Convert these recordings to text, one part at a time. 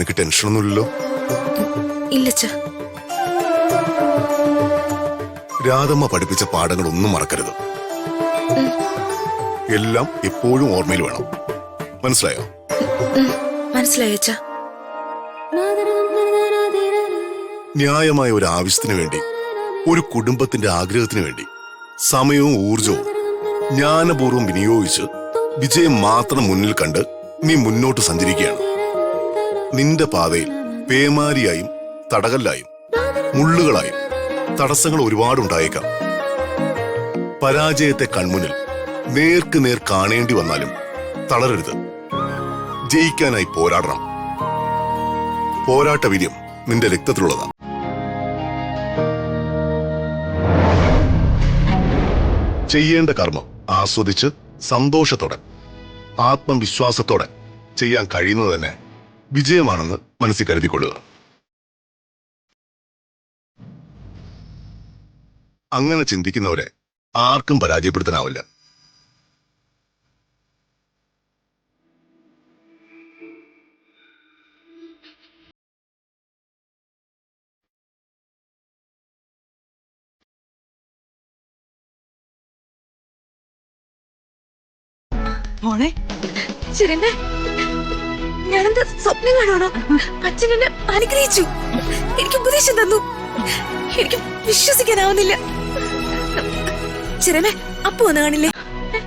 നിനക്ക് ടെൻഷനൊന്നുമില്ലല്ലോ? ഇല്ലച്ച. രാധമ്മ പഠിപ്പിച്ച പാഠങ്ങളൊന്നും മറക്കരുത്. എല്ലാം എപ്പോഴും ഓർമ്മയിൽ വേണം. മനസ്സിലായോ? മനസ്സിലായച്ച. ന്യായമായ ഒരു ആവശ്യത്തിന് വേണ്ടി, ഒരു കുടുംബത്തിന്റെ ആഗ്രഹത്തിന് വേണ്ടി സമയവും ഊർജവും ജ്ഞാനപൂർവ്വം വിനിയോഗിച്ച് വിജയം മാത്രം മുന്നിൽ കണ്ട് നീ മുന്നോട്ട് സഞ്ചരിക്കുകയാണ്. നിന്റെ പാതയിൽ പേമാരിയായും തടകല്ലായും മുള്ളുകളായും തടസ്സങ്ങൾ ഒരുപാടുണ്ടായേക്കാം. പരാജയത്തെ കൺമുന്നിൽ നേർക്ക് നേർ കാണേണ്ടി വന്നാലും തളരരുത്. ജയിക്കാനായി പോരാടണം. പോരാട്ട വീര്യം നിന്റെ രക്തത്തിലുള്ളതാ. ചെയ്യേണ്ട കർമ്മം ആസ്വദിച്ച് സന്തോഷത്തോടെ ആത്മവിശ്വാസത്തോടെ ചെയ്യാൻ കഴിയുന്നത് തന്നെ വിജയമാണെന്ന് മനസ്സിൽ കരുതിക്കൊള്ളുക. അങ്ങനെ ചിന്തിക്കുന്നവരെ ആർക്കും പരാജയപ്പെടുത്താനാവില്ല. മോളെ, ശരിന്നെ, ഞാനെന്താ സ്വപ്നം കാണുവാണോ? അച്ഛൻ എന്നെ അനുഗ്രഹിച്ചു, എനിക്ക് ഉപദേശം തന്നു. എനിക്ക് വിശ്വസിക്കാനാവുന്നില്ല. ശരിന്നെ, അപ്പു വന്ന് കാണില്ലേ?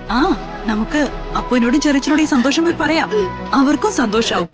ആ, നമുക്ക് അപ്പുവിനോടും ചെറിയച്ചനോടും ഈ സന്തോഷം പോയി പറയാം. അവർക്കും സന്തോഷാവും.